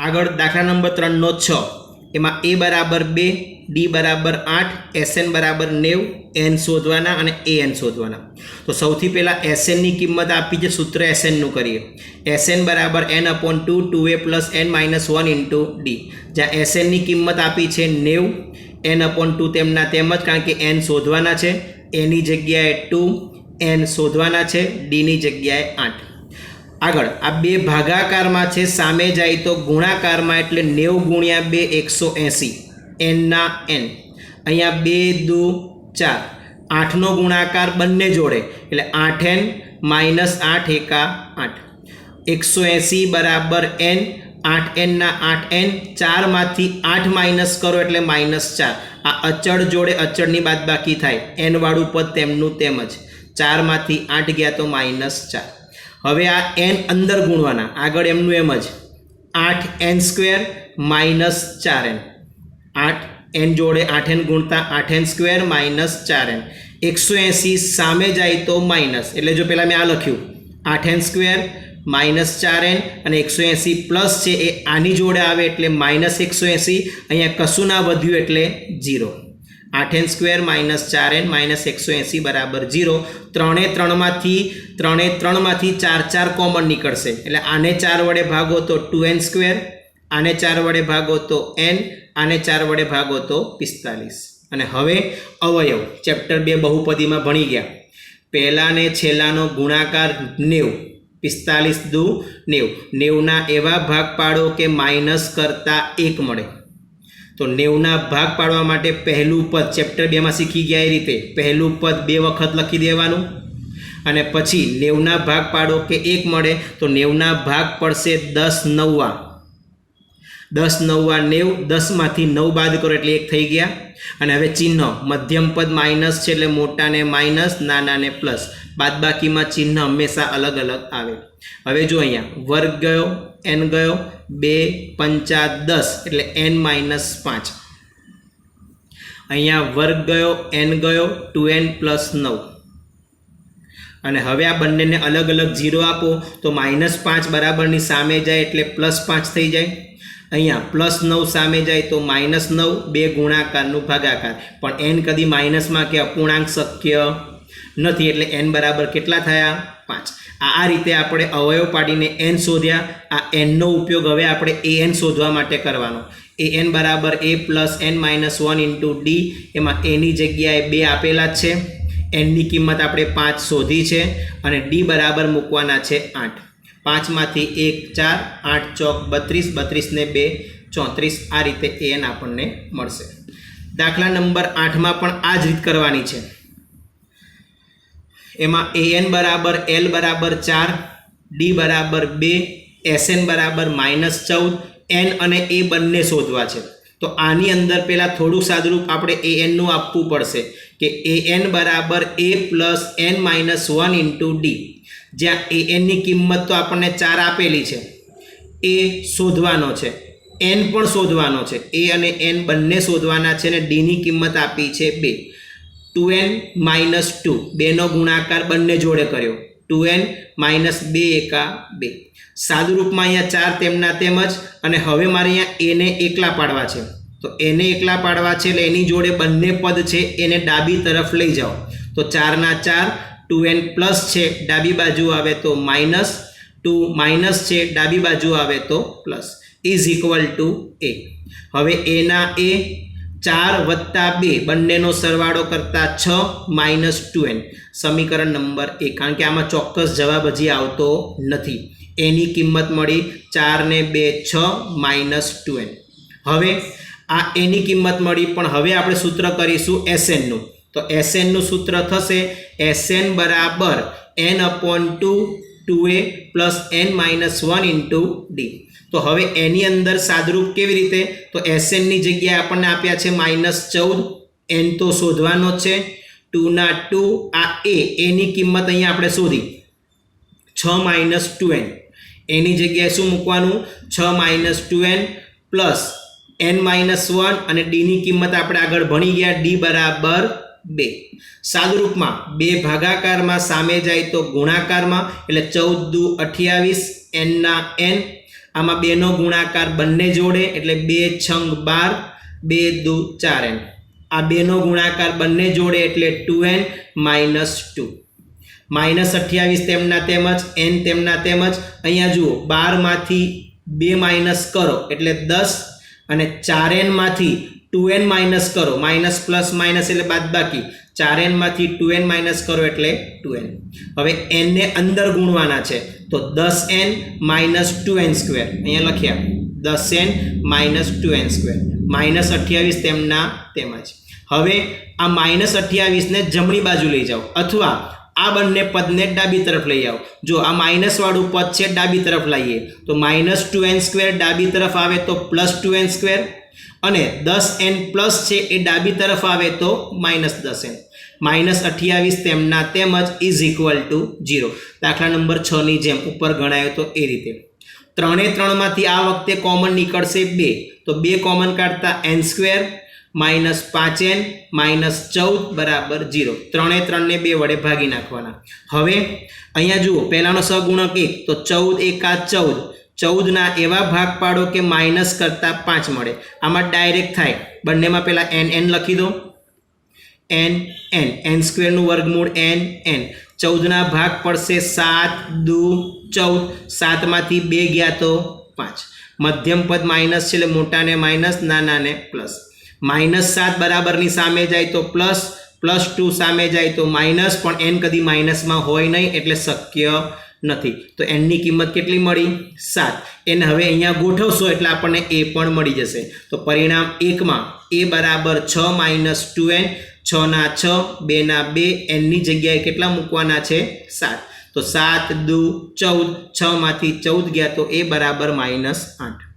આગળ દાખલા નંબર 3 નો 6 એમાં a બરાબર 2 d બરાબર 8 sn બરાબર 90 n શોધવાના અને an શોધવાના। તો સૌથી પહેલા sn ની કિંમત આપી છે, સૂત્ર sn નું કરીએ। sn બરાબર n/2 2a + n - 1 * d, જ્યાં sn ની કિંમત આપી છે 90, n/2 તેમના તેમ જ, કારણ કે n શોધવાના છે, a ની જગ્યાએ 2, n શોધવાના છે, d ની જગ્યાએ 8। આગળ આ બે ભાગાકારમાં છે, સામે જાય તો ગુણાકારમાં, એટલે 90 × 2 180 n ના n। અહીંયા 2 દુ 4, 8નો ગુણાકાર બંને જોડે એટલે 8n - 8 એકા 8, 180 બરાબર n, 8n ના 8n, 4 માંથી 8 માઇનસ કરો એટલે -4। આ અચળ જોડે અચળની બાદબાકી થાય, n વાળું પદ તેમનું તેમ જ, 4 માંથી 8 ગયા તો -4। હવે આ n અંદર ગુણવાના, આગળ એમનું એમ જ, 8n² - 4n, 8n જોડે 8n ગુણતા 8n² - 4n, 180 સામે જાય તો માઇનસ, એટલે જો પહેલાં મેં આ લખ્યું 8n² - 4n અને 180 પ્લસ છે એ આની જોડે આવે એટલે -180, અહીંયા કશું ના વધ્યું એટલે 0, 8n² - 4n - 180 બરાબર 0। ત્રણે ત્રણમાંથી 4 4 કોમન નીકળશે, એટલે આને 4 વડે ભાગો તો 2n², આને 4 વડે ભાગો તો n, આને 4 વડે ભાગો તો 45। અને હવે અવયવ ચેપ્ટર 2 બહુપદીમાં ભણી ગયા, પહેલા ને છેલ્લાનો ગુણાકાર 90, 45 દુ 90, 90ના એવા ભાગ પાડો કે માઇનસ કરતાં 1 મળે। તો 90ના ભાગ પાડવા માટે પહેલું પદ ચેપ્ટર 2માં શીખી ગયા એ રીતે પહેલું પદ 2 વખત લખી દેવાનું, અને પછી 90ના ભાગ પાડો કે 1 મળે તો 90ના ભાગ પડશે 10 9, 10 9 90, 10 માંથી 9 બાદ કરો એટલે 1 થઈ ગયા। અને હવે ચિહ્ન મધ્યમ પદ માઇનસ છે એટલે મોટાને માઇનસ, નાનાને પ્લસ, બાદબાકીમાં ચિહ્ન હંમેશા અલગ અલગ આવે। હવે જો અહીંયા વર્ગ ગયો, n ગયો, 2 5 10 એટલે n - 5, અહીંયા વર્ગ ગયો, n ગયો, 2n + 9, અને હવે આ બંનેને અલગ અલગ 0 આપો તો -5 બરાબરની સામે જાય એટલે +5 થઈ જાય, અહીંયા +9 સામે જાય તો -9, બે ગુણાકારનું ભાગાકાર, પણ n કદી માઇનસમાં કે અપૂર્ણાંક શક્ય નથી, એટલે n બરાબર કેટલા થયા 5। આ રીતે આપણે અવયવ પાડીને n શોધ્યા। આ n નો ઉપયોગ હવે આપણે an શોધવા માટે કરવાનો। an બરાબર a + n - 1 * d, એમાં a ની જગ્યાએ 2 આપેલા જ છે, n ની કિંમત આપણે 5 શોધી છે, અને d બરાબર મૂકવાના છે 8, 5 માંથી 1 4, 8 ચોક 32, 32 ને 2 34, આ રીતે an આપણને મળશે। દાખલા નંબર 8માં પણ આ જ રીત કરવાની છે, એમાં an બરાબર l બરાબર 4, d બરાબર 2, sn બરાબર -14, n અને a બંને શોધવા છે। તો આની અંદર પહેલાં થોડું સાદુરૂપ આપણે an નું આપવું પડશે કે an બરાબર a + n - 1 * d, જ્યાં an ની કિંમત તો આપણને 4 આપેલી છે, a શોધવાનો છે, n પણ શોધવાનો છે, a અને n બંને શોધવાના છે, અને d ની કિંમત આપી છે 2, 2n - 2, 2નો ગુણાકાર બંને જોડે કર્યો, 2n - 2 એકા 2, સાદુરૂપમાં અહીંયા 4 તેમના તેમ જ, અને હવે મારે અહીંયા a ને એકલા પાડવા છે, તો a ને એકલા પાડવા છે એટલે એની જોડે બંને પદ છે એને ડાબી તરફ લઈ જાઓ, તો 4 ના 4, 2n પ્લસ છે ડાબી બાજુ આવે તો માઇનસ, 2 માઇનસ છે ડાબી બાજુ આવે તો પ્લસ, = a। હવે a ના a, 4 + 2 બંનેનો સરવાળો કરતા 6 - 2n, સમીકરણ નંબર 1, કારણ કે આમાં ચોક્કસ જવાબ હજી આવતો નથી, a ની કિંમત મળી 4 ને 2 6 - 2n। હવે આ a ની કિંમત મળી, પણ હવે આપણે સૂત્ર કરીશું sn નું, તો sn નું સૂત્ર થશે sn બરાબર n/2 2a + n - 1 * d। તો હવે એની અંદર સાદરૂપ કેવી રીતે, તો sn ની જગ્યાએ આપણને આપ્યા છે -14, n તો શોધવાનો છે, 2 ના 2, આ a ની કિંમત અહીંયા આપણે શોધી 6 - 2n, એની જગ્યાએ શું મૂકવાનું 6 - 2n પ્લસ n - 1, અને d ની કિંમત આપણે આગળ ભણી ગયા, d બરાબર 2। સાદુરૂપમાં બે ભાગાકારમાં સામે જાય તો ગુણાકારમાં, એટલે 14 દુ 28, n ના n, આમાં 2નો ગુણાકાર બંને જોડે એટલે 2 છંગ 12, 2 દુ 4n. આ 2નો ગુણાકાર બંને જોડે એટલે 2n માઇનસ 2. -28 તેમના તેમજ n તેમના તેમજ. અહીંયા જુઓ 12 માંથી 2 માઇનસ કરો એટલે 10 અને 4n માંથી 2n માઇનસ કરો, માઇનસ પ્લસ માઇનસ એટલે બાદબાકી, 4n માંથી 2n માઇનસ કરો એટલે 2n. હવે n ને અંદર ગુણવાના છે તો 10n માઇનસ 2n સ્ક્વેર અહીંયા લખ્યા 10n માઇનસ 2n સ્ક્વેર, -28 તેમના તેમજ. હવે આ -28 ને જમણી બાજુ લઈ જાઓ અથવા આ બંને પદને ડાબી તરફ લઈ આવો. જો આ માઇનસ વાળું પદ છે ડાબી તરફ લઈએ તો -2n સ્ક્વેર ડાબી તરફ આવે તો +2n સ્ક્વેર અને 10n પ્લસ છે એ ડાબી તરફ આવે તો -10n. -28 તેમના તેમજ ઇઝ ઇક્વલ ટુ 0. દાખલા નંબર 6 ની જેમ ઉપર ગણાયો તો એ રીતે. 3 એ 3 માંથી આ વખતે કોમન નીકળશે 2 તો 2 કોમન કાઢતા n સ્ક્વેર -5n -14 બરાબર 0. 3 એ 3 ને 2 વડે ભાગી નાખવાના. હવે અહીંયા જુઓ પહેલાનો સહગુણક 1 તો 14 એકા 14, 14 ના એવા ભાગ પાડો કે માઇનસ કરતા 5 મળે. આમાં ડાયરેક્ટ થાય બંનેમાં પહેલા n લખી દો, n સ્ક્વેરનું વર્ગમૂળ n. 14 ના ભાગ પડશે 7 દુ 14, 7 માંથી 2 ગયા તો 5. મધ્યમ પદ માઇનસ છે એટલે મોટાને માઇનસ નાનાને પ્લસ. -7 બરાબરની સામે જાય તો પ્લસ, +2 સામે જાય તો માઇનસ, પણ n કદી માઇનસમાં હોય નહીં એટલે શક્ય નથી. તો n ની કિંમત કેટલી મળી? 7. એને હવે અહીંયા ગોઠવશો એટલે આપણને a પણ મળી જશે. તો પરિણામ 1 માં a બરાબર 6 - 2n, 6 ના 6, 2 ના 2, n ની જગ્યાએ કેટલા મૂકવાના છે? 7. તો 7 દુ 14, 6 માંથી 14 ગયા તો a બરાબર -8.